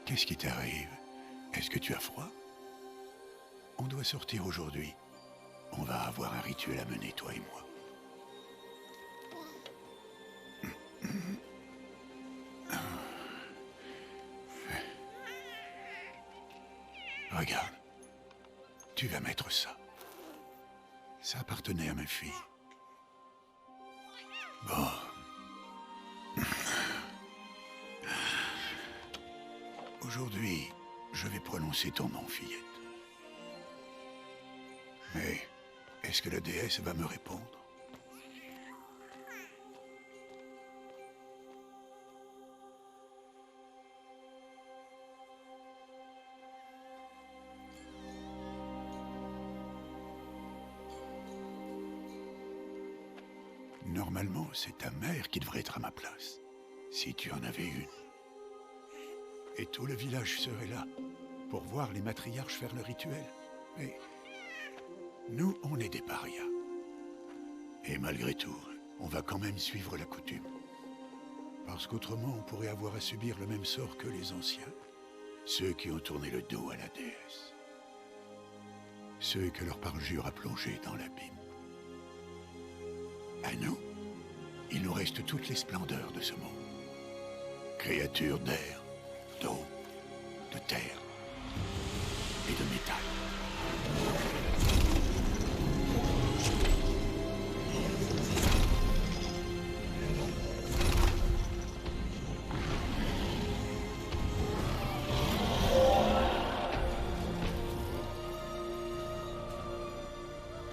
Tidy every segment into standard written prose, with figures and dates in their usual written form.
Qu'est-ce qui t'arrive? Est-ce que tu as froid? On doit sortir aujourd'hui. On va avoir un rituel à mener, toi et moi. Regarde. Tu vas mettre ça. Ça appartenait à ma fille. Bon. Aujourd'hui, je vais prononcer ton nom, fillette. Mais, est-ce que la déesse va me répondre? Normalement, c'est ta mère qui devrait être à ma place, si tu en avais une. Et tout le village serait là, pour voir les matriarches faire le rituel. Mais nous, on est des parias. Et malgré tout, on va quand même suivre la coutume. Parce qu'autrement, on pourrait avoir à subir le même sort que les anciens. Ceux qui ont tourné le dos à la déesse. Ceux que leur parjure a plongé dans l'abîme. À nous, il nous reste toutes les splendeurs de ce monde. Créatures d'air, d'eau, de terre et de métal.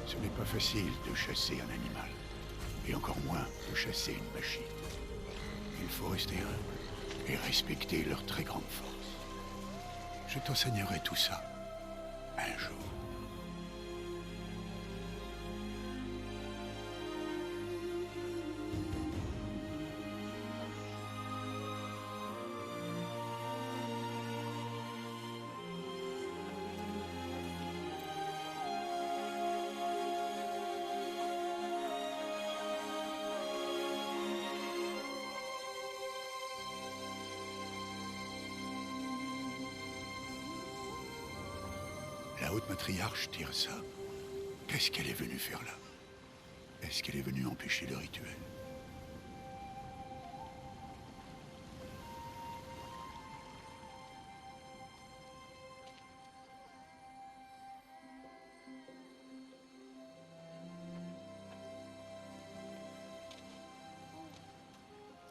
Ce n'est pas facile de chasser un animal, et encore moins de chasser une machine. Il faut rester humble et respecter leur très grande force. Je t'enseignerai tout ça, un jour. La haute matriarche Tirsa, qu'est-ce qu'elle est venue faire là? Est-ce qu'elle est venue empêcher le rituel?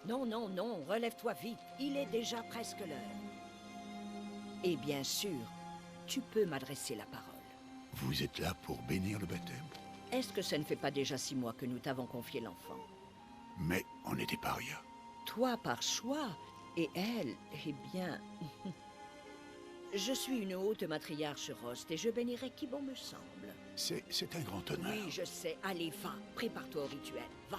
Non, non, non, relève-toi vite. Il est déjà presque l'heure. Et bien sûr, tu peux m'adresser la parole. Vous êtes là pour bénir le baptême? Est-ce que ça ne fait pas déjà 6 mois que nous t'avons confié l'enfant? Mais on est des parias. Toi par choix, et elle, eh bien... Je suis une haute matriarche Rost et je bénirai qui bon me semble. C'est un grand honneur. Oui, je sais. Allez, va. Prépare-toi au rituel. Va.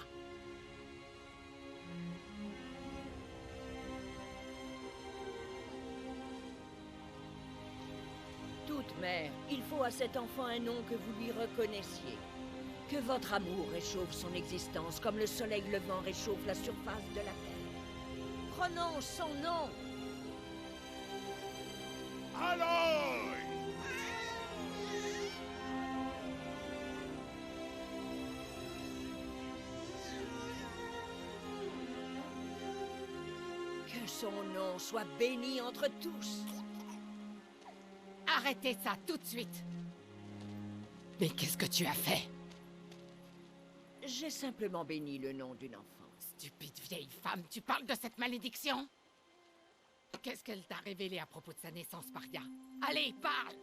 Toute mère, il faut à cet enfant un nom que vous lui reconnaissiez. Que votre amour réchauffe son existence comme le soleil levant réchauffe la surface de la terre. Prononce son nom. Aloy! Que son nom soit béni entre tous. Arrêtez ça tout de suite! Mais qu'est-ce que tu as fait? J'ai simplement béni le nom d'une enfant. Stupide vieille femme, tu parles de cette malédiction? Qu'est-ce qu'elle t'a révélé à propos de sa naissance, Paria? Allez, parle!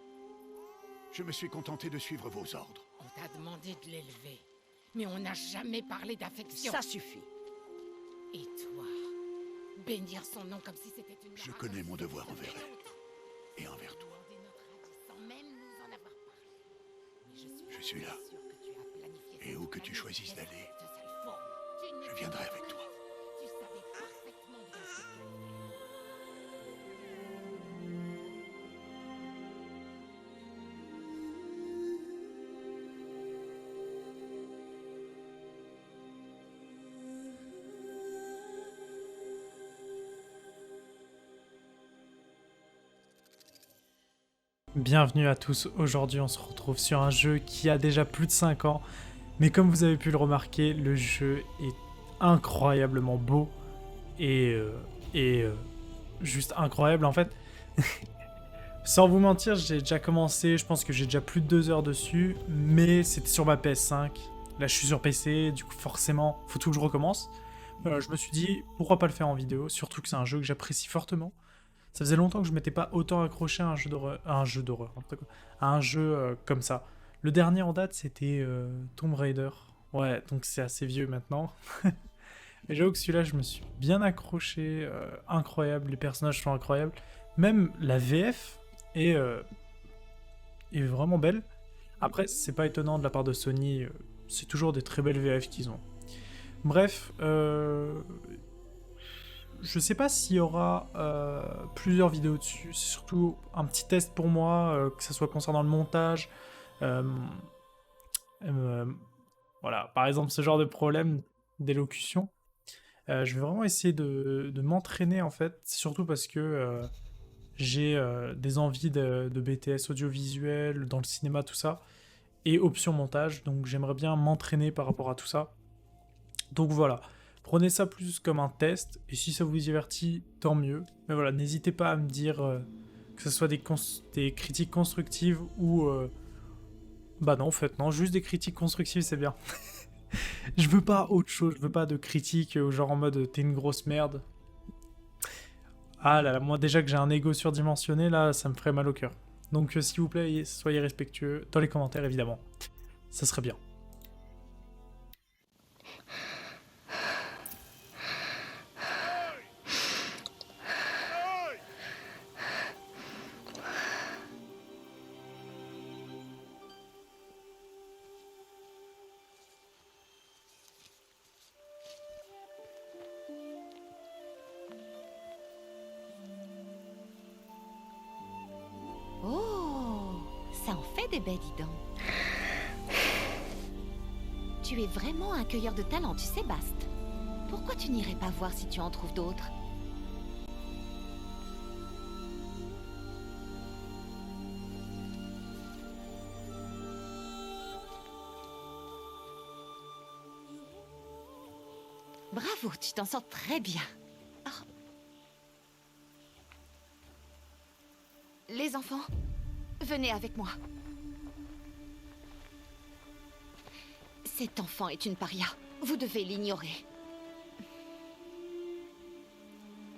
Je me suis contenté de suivre vos ordres. On t'a demandé de l'élever, mais on n'a jamais parlé d'affection. Ça suffit. Et toi, bénir son nom comme si c'était une... Je connais mon devoir envers elle, et envers toi. Sans même nous en avoir parlé. Mais Je suis là. sûre que tu as planifié Et où que tu cette choisisses manifeste d'aller, de cette forme. Tu n'étais je viendrai pas avec toi. Tu savais parfaitement bien ce que tu allais faire. Bienvenue à tous, aujourd'hui on se retrouve sur un jeu qui a déjà plus de 5 ans, mais comme vous avez pu le remarquer, le jeu est incroyablement beau et juste incroyable en fait. Sans vous mentir, j'ai déjà commencé, je pense que j'ai déjà plus de 2 heures dessus, mais c'était sur ma PS5, là je suis sur PC, du coup forcément, faut tout que je recommence. Je me suis dit, pourquoi pas le faire en vidéo, surtout que c'est un jeu que j'apprécie fortement. Ça faisait longtemps que je m'étais pas autant accroché à un jeu comme ça. Le dernier en date, c'était Tomb Raider. Ouais, donc c'est assez vieux maintenant. Mais j'avoue que celui-là, je me suis bien accroché. Incroyable, les personnages sont incroyables. Même la VF est vraiment belle. Après, c'est pas étonnant de la part de Sony. C'est toujours des très belles VF qu'ils ont. Bref, je sais pas s'il y aura plusieurs vidéos dessus, c'est surtout un petit test pour moi, que ce soit concernant le montage. euh, voilà, par exemple ce genre de problème d'élocution. Je vais vraiment essayer de m'entraîner en fait, surtout parce que j'ai des envies de BTS audiovisuel, dans le cinéma, tout ça, et option montage, donc j'aimerais bien m'entraîner par rapport à tout ça. Donc voilà, prenez ça plus comme un test, et si ça vous divertit, tant mieux. Mais voilà, n'hésitez pas à me dire que ce soit des critiques constructives ou... Bah non, en fait, non, juste des critiques constructives, c'est bien. Je veux pas autre chose, je veux pas de critiques genre en mode t'es une grosse merde. Ah là là, moi déjà que j'ai un ego surdimensionné, là, ça me ferait mal au cœur. Donc s'il vous plaît, soyez respectueux, dans les commentaires évidemment. Ça serait bien. Oh, ça en fait des baies, dis donc. Tu es vraiment un cueilleur de talent, tu sais, Bast. Pourquoi tu n'irais pas voir si tu en trouves d'autres? Bravo, tu t'en sors très bien. Oh. Les enfants, venez avec moi. Cet enfant est une paria. Vous devez l'ignorer.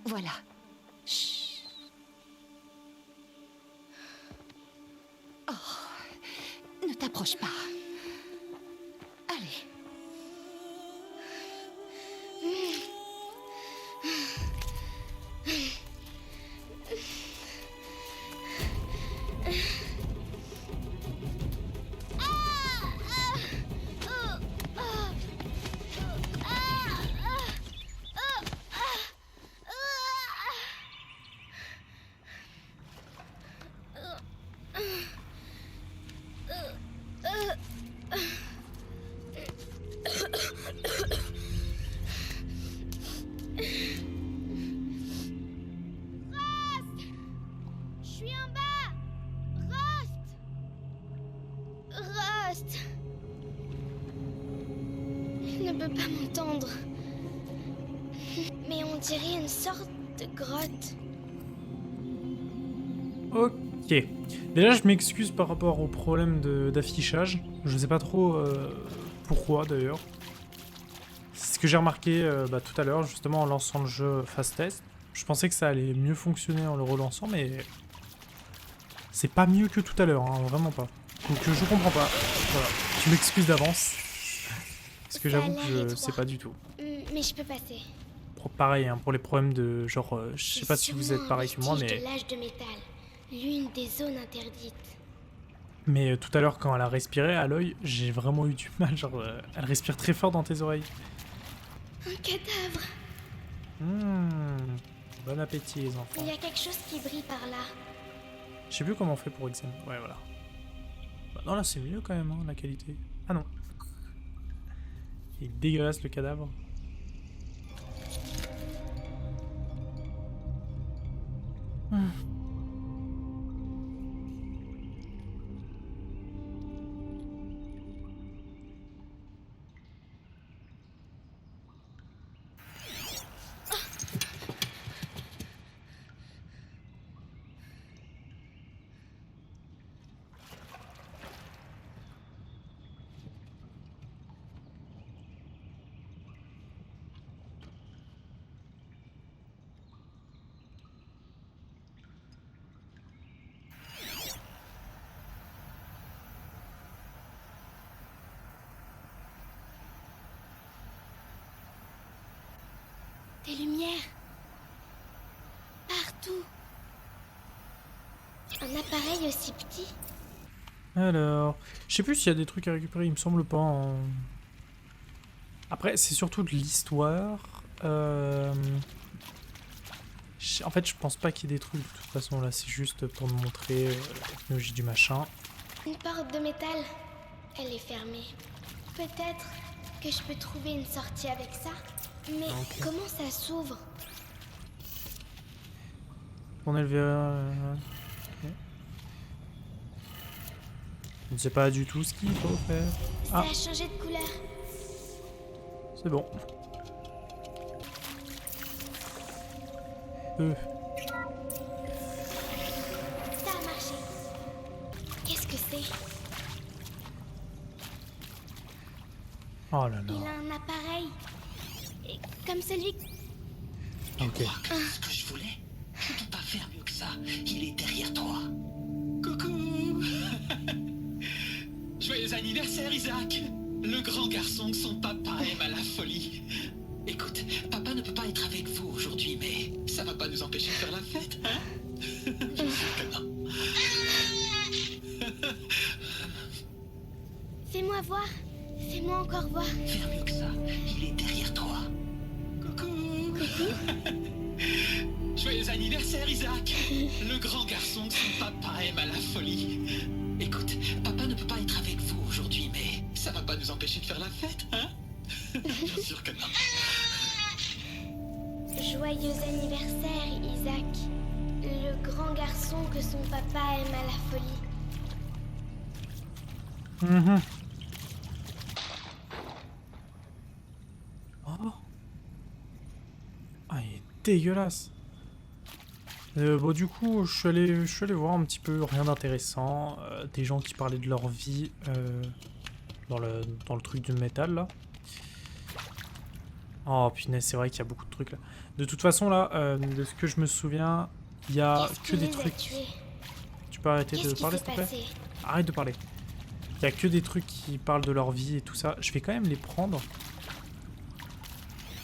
Voilà. Chut. Oh, ne t'approche pas. Allez. Il ne peut pas m'entendre. Mais on dirait une sorte de grotte. Ok. Déjà, je m'excuse par rapport au problème d'affichage. Je sais pas trop pourquoi d'ailleurs. C'est ce que j'ai remarqué tout à l'heure, justement en lançant le jeu Fast Test. Je pensais que ça allait mieux fonctionner en le relançant, mais c'est pas mieux que tout à l'heure, hein, vraiment pas. Donc je comprends pas. Voilà. Je m'excuse d'avance. Parce que j'avoue que je sais pas du tout. Mais je peux passer. Pareil, hein, pour les problèmes de genre, je sais pas si vous êtes pareil que moi, mais... de l'âge de métal, l'une des zones interdites. Mais tout à l'heure, quand elle a respiré à l'œil, j'ai vraiment eu du mal. Genre, elle respire très fort dans tes oreilles. Un cadavre. Bon appétit, les enfants. Il y a quelque chose qui brille par là. Je sais plus comment on fait pour examiner. Ouais, voilà. Bah non, là, c'est mieux quand même, hein, la qualité. Ah non. Il est dégueulasse, le cadavre. Des lumières. Partout. Un appareil aussi petit. Alors, je sais plus s'il y a des trucs à récupérer, il me semble pas. Hein. Après, c'est surtout de l'histoire. En fait, je pense pas qu'il y ait des trucs de toute façon là, c'est juste pour me montrer la technologie du machin. Une porte de métal. Elle est fermée. Peut-être que je peux trouver une sortie avec ça. Mais Ok. comment ça s'ouvre? On est le ok. Je ne sais pas du tout ce qu'il faut faire. Ça Ah. a changé de couleur. C'est bon. Ça a marché. Qu'est-ce que c'est? Oh là Il là. a un appareil. Et comme celui... Ok. Ce que je voulais, je ne peux pas faire mieux que ça. Il est derrière toi. Coucou. Joyeux anniversaire, Isaac. Le grand garçon que son papa aime à la folie. Écoute, papa ne peut pas être avec vous aujourd'hui, mais ça va pas nous empêcher de faire la fête, hein? Bien sûr que non. Fais-moi voir. Fais-moi encore voir. Faire mieux que ça, il est derrière toi. Coucou. Joyeux anniversaire, Isaac. Le grand garçon que son papa aime à la folie. Écoute, papa ne peut pas être avec vous aujourd'hui, mais ça va pas nous empêcher de faire la fête, hein? Bien sûr que non. Joyeux anniversaire, Isaac. Le grand garçon que son papa aime à la folie. Mhm. Oh. Ah, il est dégueulasse. Bon, du coup, je suis allé voir un petit peu, rien d'intéressant. Des gens qui parlaient de leur vie dans le truc du métal, là. Oh, punaise, c'est vrai qu'il y a beaucoup de trucs, là. De toute façon, là, de ce que je me souviens, il y a Qu'est-ce que qui des les a trucs... tués? Tu peux arrêter de Qu'est-ce qui parler, s'est s'il te plaît? passé? Arrête de parler. Il y a que des trucs qui parlent de leur vie et tout ça. Je vais quand même les prendre.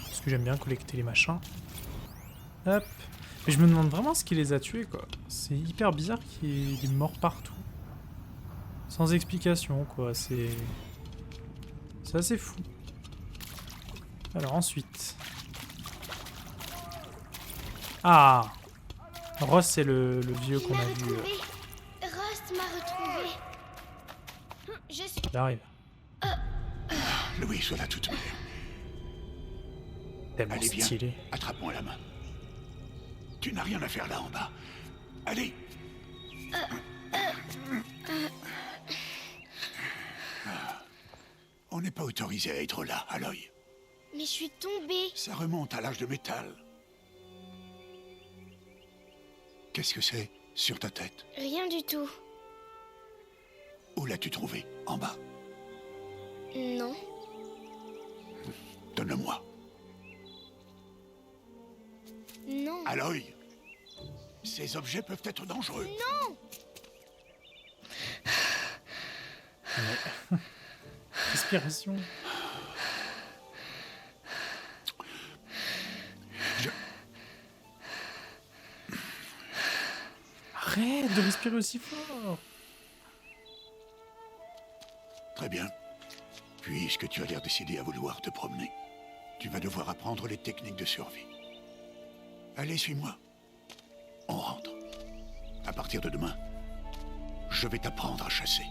Parce que j'aime bien collecter les machins. Hop. Mais je me demande vraiment ce qui les a tués, quoi. C'est hyper bizarre qu'il y ait des morts partout. Sans explication, quoi. C'est assez fou. Alors ensuite... Ah, Ross, c'est le vieux Il qu'on m'a a vu. retrouvé. Rost m'a retrouvé. Je suis... Il arrive. Louis, sois là tout de suite. Tellement Allez, viens. stylé. Attrape-moi la main. Tu n'as rien à faire là en bas. Allez. On n'est pas autorisé à être là, Aloy. Mais je suis tombée. Ça remonte à l'âge de métal. Qu'est-ce que c'est sur ta tête? Rien du tout. Où l'as-tu trouvé? En bas? Non. Donne-le-moi. Non. Aloy, ces objets peuvent être dangereux. Respiration. Arrête de respirer aussi fort. Très bien. Puisque tu as l'air décidé à vouloir te promener, tu vas devoir apprendre les techniques de survie. Allez, suis-moi. On rentre. À partir de demain, je vais t'apprendre à chasser.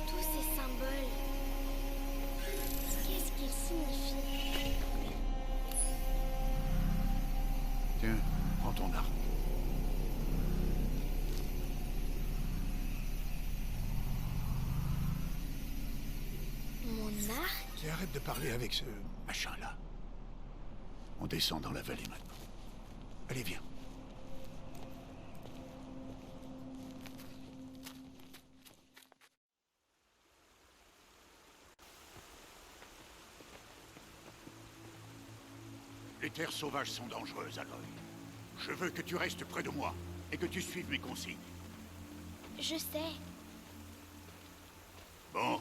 Tous ces symboles. Qu'est-ce qu'ils signifient? Tiens, prends ton arme. Mon arc? Et arrête de parler avec ce machin-là. On descend dans la vallée maintenant. Allez, viens. terres sauvages sont dangereuses, Aloy. Je veux que tu restes près de moi et que tu suives mes consignes. Je sais. Bon,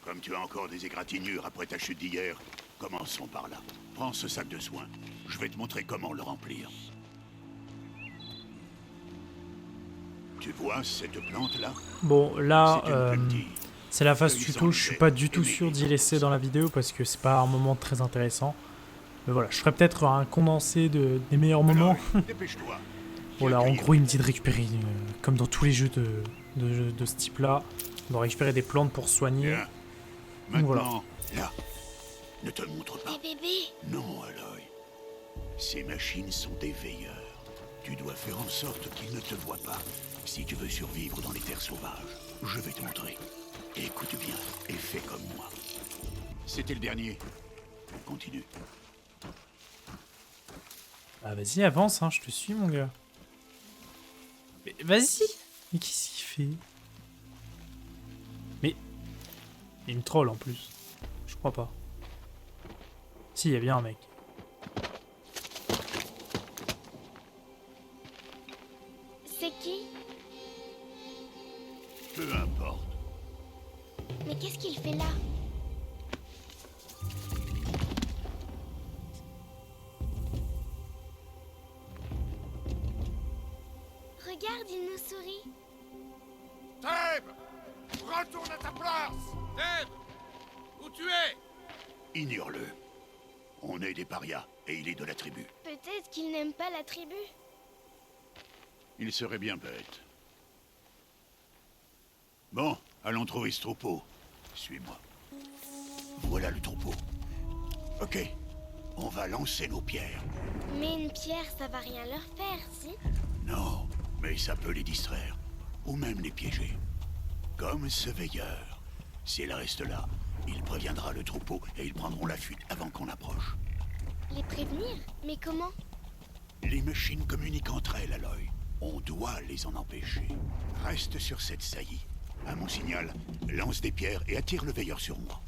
comme tu as encore des égratignures après ta chute d'hier, commençons par là. Prends ce sac de soins. Je vais te montrer comment le remplir. Tu vois cette plante-là? Bon, là, C'est une petite. c'est la phase tuto. Je suis pas du tout sûr d'y laisser dans la vidéo parce que c'est pas un moment très intéressant. Mais voilà, je ferai peut-être un condensé des meilleurs moments. Aloy, dépêche-toi. Voilà, en gros, il me dit de récupérer, comme dans tous les jeux de ce type-là, on doit récupérer des plantes pour soigner. Bien. Donc voilà. Maintenant, là. Ne te montre pas. Des bébés. Non, Aloy. Ces machines sont des veilleurs. Tu dois faire en sorte qu'ils ne te voient pas. Si tu veux survivre dans les terres sauvages, je vais te montrer. Écoute bien et fais comme moi. C'était le dernier. Continue. Bah vas-y, avance, hein, je te suis, mon gars. Mais vas-y. Mais qu'est-ce qu'il fait? Mais... il me troll en plus. Je crois pas. Si, il y a bien un mec. C'est qui? Peu importe. Mais qu'est-ce qu'il fait là? Regarde, il nous sourit. Thèbes! Retourne à ta place! Thèbes! Où tu es? Ignore-le. On est des parias et il est de la tribu. Peut-être qu'il n'aime pas la tribu. Il serait bien bête. Bon, allons trouver ce troupeau. Suis-moi. Voilà le troupeau. Ok, on va lancer nos pierres. Mais une pierre, ça va rien leur faire, si? Non, mais ça peut les distraire. Ou même les piéger. Comme ce veilleur. S'il reste là, il préviendra le troupeau et ils prendront la fuite avant qu'on approche. Les prévenir? Mais comment? Les machines communiquent entre elles, Aloy. On doit les en empêcher. Reste sur cette saillie. À mon signal, lance des pierres et attire le veilleur sur moi.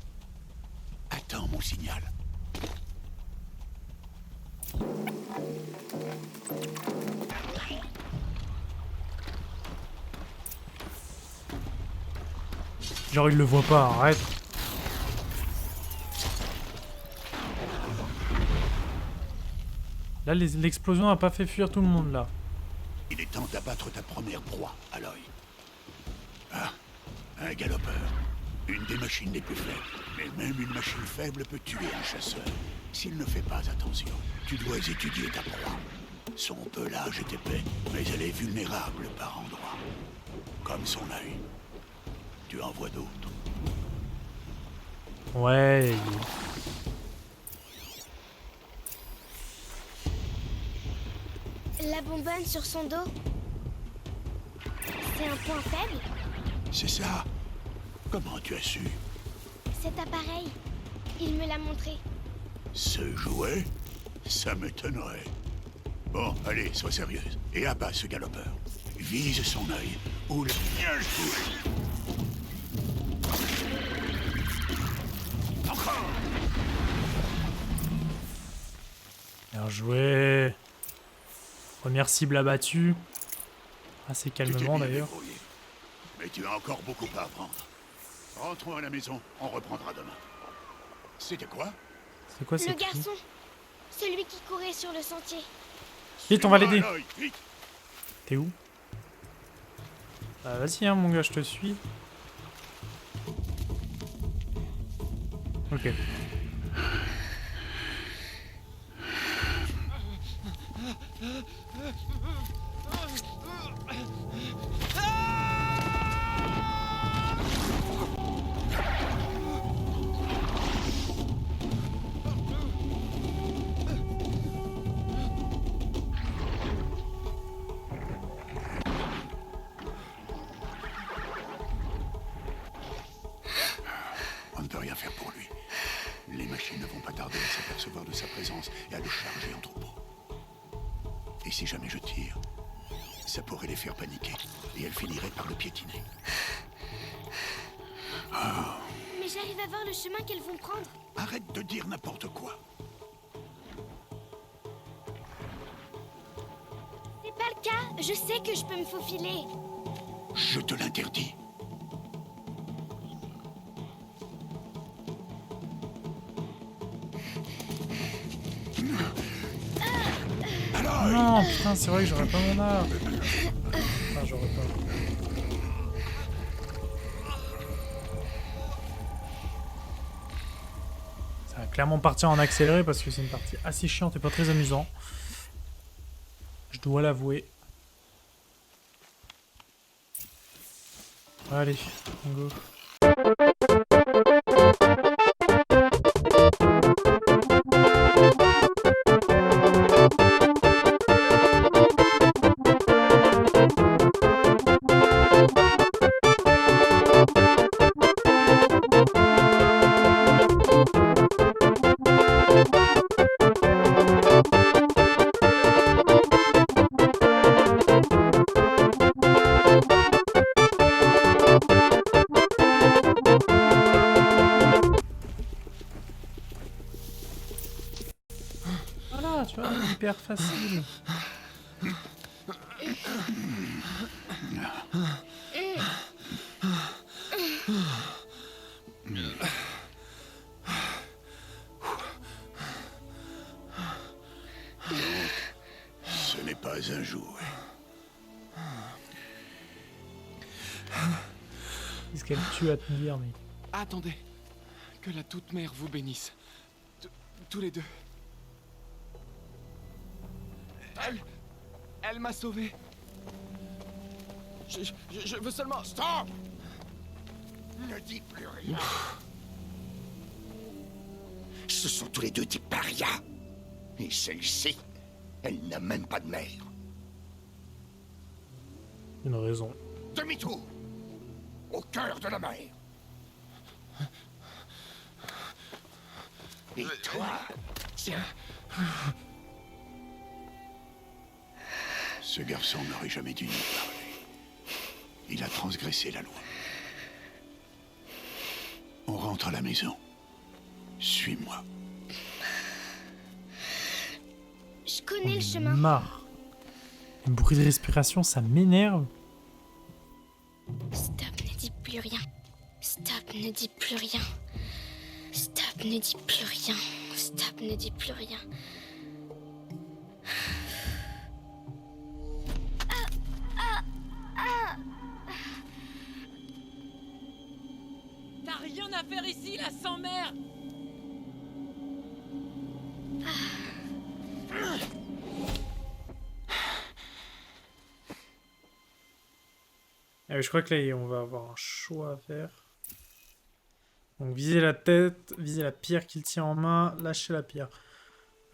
Attends mon signal. Genre, il le voit pas, arrête. Là, l'explosion a pas fait fuir tout le monde, là. Il est temps d'abattre ta première proie, Aloy. Ah, un galopeur. Une des machines les plus faibles. Mais même une machine faible peut tuer un chasseur. S'il ne fait pas attention, tu dois étudier ta proie. Son pelage est épais, mais elle est vulnérable par endroits. Comme son œil. Tu en vois d'autres. Ouais. La bonbonne sur son dos? C'est un point faible? C'est ça. Comment tu as su? Cet appareil, il me l'a montré. Ce jouet? Ça m'étonnerait. Bon, allez, sois sérieuse. Et abat ce galopeur. Vise son œil. Ou le... Bien joué. Encore. Bien joué. Première cible abattue. Assez Tu t'es calmement bien d'ailleurs. débrouillé. Mais tu as encore beaucoup à apprendre. Rentrons à la maison, on reprendra demain. C'était quoi? C'est quoi Le cette garçon, celui qui courait sur le sentier. Vite, on va l'aider. Aloy, vite. T'es où? Bah vas-y hein mon gars, je te suis. Ok. On ne peut rien faire pour lui. Les machines ne vont pas tarder à s'apercevoir de sa présence et à le charger en troupeau. Et si jamais je tire, ça pourrait les faire paniquer et elles finiraient par le piétiner. Mais j'arrive à voir le chemin qu'elles vont prendre. Arrête de dire n'importe quoi. Mika, je sais que je peux me faufiler. Je te l'interdis. Alors, Non, putain, c'est vrai que j'aurais pas mon arc. Enfin, j'aurais pas. Ça va clairement partir en accéléré parce que c'est une partie assez chiante et pas très amusant. Je dois l'avouer. Allez, on go. Voilà, tu vois, hyper facile. ce n'est pas un jouet. Qu'est-ce qu'elle tue à tenir, mais... Attendez. Que la toute-mère vous bénisse. Tous les deux. Elle m'a sauvé. Je veux seulement... Stop! Ne dis plus rien. Ce sont tous les deux des parias. Et celle-ci, elle n'a même pas de mère. Une raison. Demi-tour! Au cœur de la mer. Et toi, tiens. Ce garçon n'aurait jamais dû nous parler. Il a transgressé la loi. On rentre à la maison. Suis-moi. Je connais le chemin. Marre. Le bruit de respiration, ça m'énerve. Stop, ne dis plus rien. Stop, ne dis plus rien. Stop, ne dis plus rien. Stop, ne dis plus rien. T'as rien à faire ici, la sans-mère. Je crois que là, on va avoir un choix à faire. Donc, viser la tête, viser la pierre qu'il tient en main, lâcher la pierre.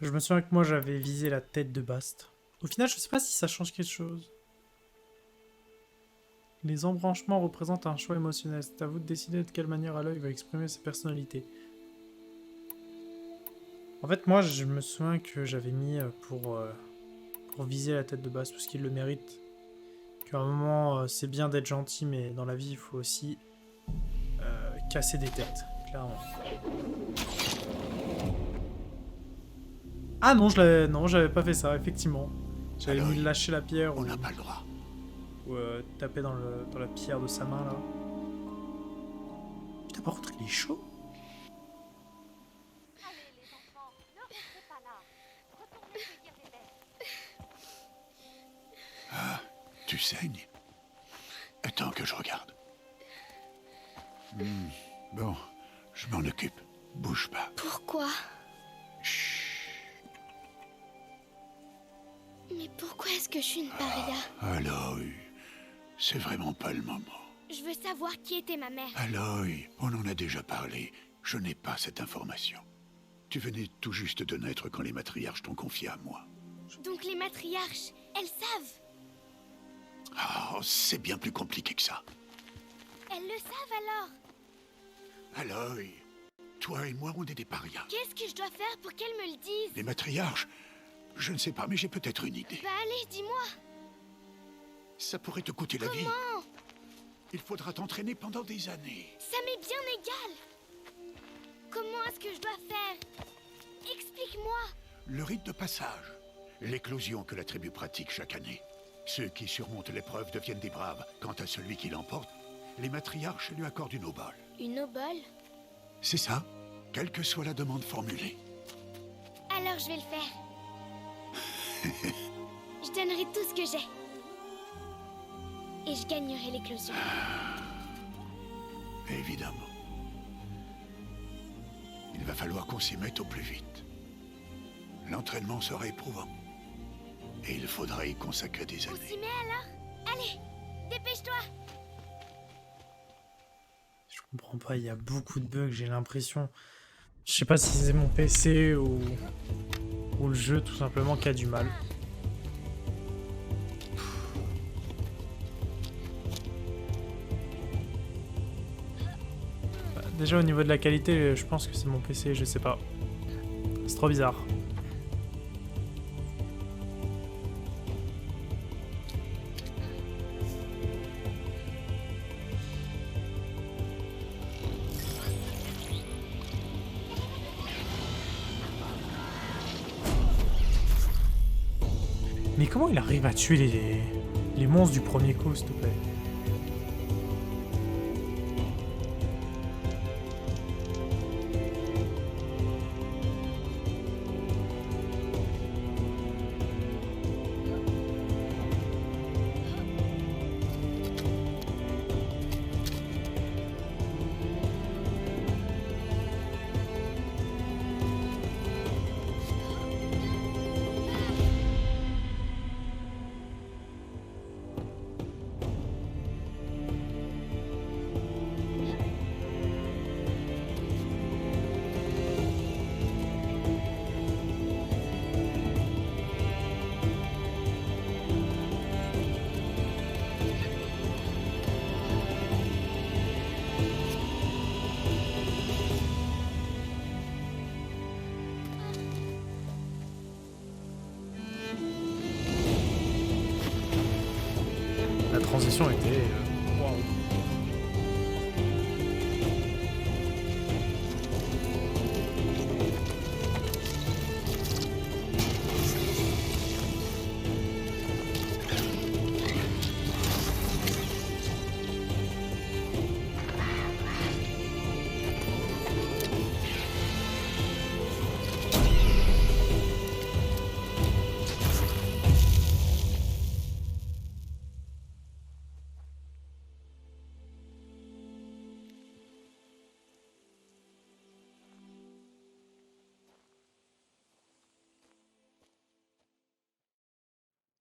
Je me souviens que moi, j'avais visé la tête de Bast. Au final, je sais pas si ça change quelque chose. Les embranchements représentent un choix émotionnel. C'est à vous de décider de quelle manière à l'œil va exprimer sa personnalité. En fait, moi, je me souviens que j'avais mis pour viser la tête de Bast, parce qu'il le mérite. Qu'à un moment, c'est bien d'être gentil, mais dans la vie, il faut aussi casser des têtes, clairement. Ah non, j'avais pas fait ça, effectivement. J'avais mis lâcher la pierre On n'a pas le droit. ou taper dans la pierre de sa main, là. Putain, par contre, il est chaud. Allez, les enfants, ne restez pas là. Retournez cueillir des baies. Ah, tu saignes? Attends que je regarde. Bon, je m'en occupe. Bouge pas. Pourquoi? Chut. Mais pourquoi est-ce que je suis une paria? Aloy, c'est vraiment pas le moment. Je veux savoir qui était ma mère. Aloy, on en a déjà parlé. Je n'ai pas cette information. Tu venais tout juste de naître quand les matriarches t'ont confié à moi. Donc les matriarches, elles savent. Ah, c'est bien plus compliqué que ça. Elles le savent alors. Aloy, toi et moi, on est des parias. Qu'est-ce que je dois faire pour qu'elles me le disent? Les matriarches, je ne sais pas, mais j'ai peut-être une idée. Bah allez, dis-moi. Ça pourrait te coûter la vie. Comment? Il faudra t'entraîner pendant des années. Ça m'est bien égal. Comment est-ce que je dois faire? Explique-moi. Le rite de passage, l'éclosion que la tribu pratique chaque année. Ceux qui surmontent l'épreuve deviennent des braves. Quant à celui qui l'emporte, les matriarches lui accordent une obole. Une obole? C'est ça, quelle que soit la demande formulée. Alors je vais le faire. Je donnerai tout ce que j'ai. Et je gagnerai l'éclosion. Évidemment. Il va falloir qu'on s'y mette au plus vite. L'entraînement sera éprouvant. Et il faudra y consacrer des On années. s'y met alors? Allez, dépêche-toi. Je comprends pas, il y a beaucoup de bugs, j'ai l'impression. Je sais pas si c'est mon PC ou le jeu tout simplement qui a du mal. Bah, déjà au niveau de la qualité, je pense que c'est mon PC, je sais pas. C'est trop bizarre. Mais comment il arrive à tuer les monstres du premier coup, s'il te plaît? La transition était... waouh.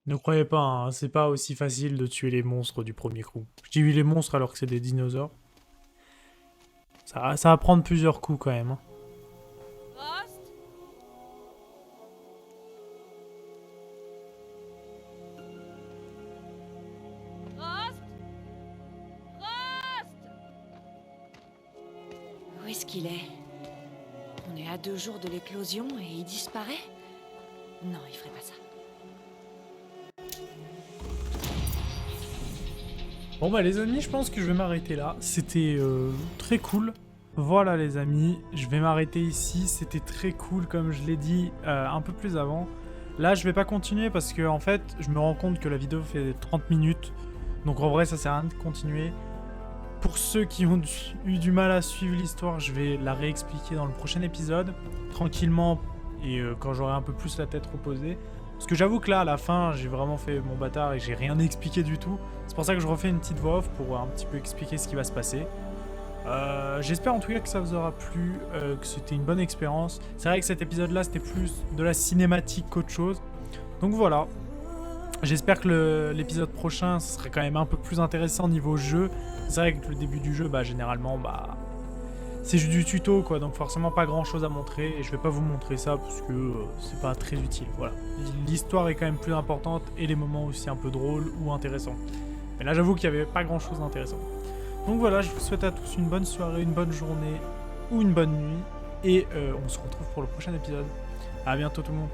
Ne croyez pas, hein, c'est pas aussi facile de tuer les monstres du premier coup. Je dis les monstres alors que c'est des dinosaures. Ça va prendre plusieurs coups quand même. Hein. Frost? Frost? Frost? Où est-ce qu'il est? On est à 2 jours de l'éclosion et il disparaît? Non, il ferait pas ça. Bon bah les amis, je pense que je vais m'arrêter là. C'était très cool. Voilà les amis, je vais m'arrêter ici. C'était très cool comme je l'ai dit un peu plus avant. Là je vais pas continuer parce que en fait je me rends compte que la vidéo fait 30 minutes. Donc en vrai ça sert à rien de continuer. Pour ceux qui ont eu du mal à suivre l'histoire, je vais la réexpliquer dans le prochain épisode. Tranquillement et quand j'aurai un peu plus la tête reposée. Parce que j'avoue que là, à la fin, j'ai vraiment fait mon bâtard et j'ai rien expliqué du tout. C'est pour ça que je refais une petite voix off pour un petit peu expliquer ce qui va se passer. J'espère en tout cas que ça vous aura plu, que c'était une bonne expérience. C'est vrai que cet épisode-là, c'était plus de la cinématique qu'autre chose. Donc voilà. J'espère que l'épisode prochain, ce serait quand même un peu plus intéressant niveau jeu. C'est vrai que le début du jeu, bah, généralement, bah... c'est juste du tuto quoi, donc forcément pas grand chose à montrer et je vais pas vous montrer ça parce que c'est pas très utile, voilà. L'histoire est quand même plus importante et les moments aussi un peu drôles ou intéressants. Mais là j'avoue qu'il y avait pas grand chose d'intéressant. Donc voilà, je vous souhaite à tous une bonne soirée, une bonne journée ou une bonne nuit et on se retrouve pour le prochain épisode. À bientôt tout le monde.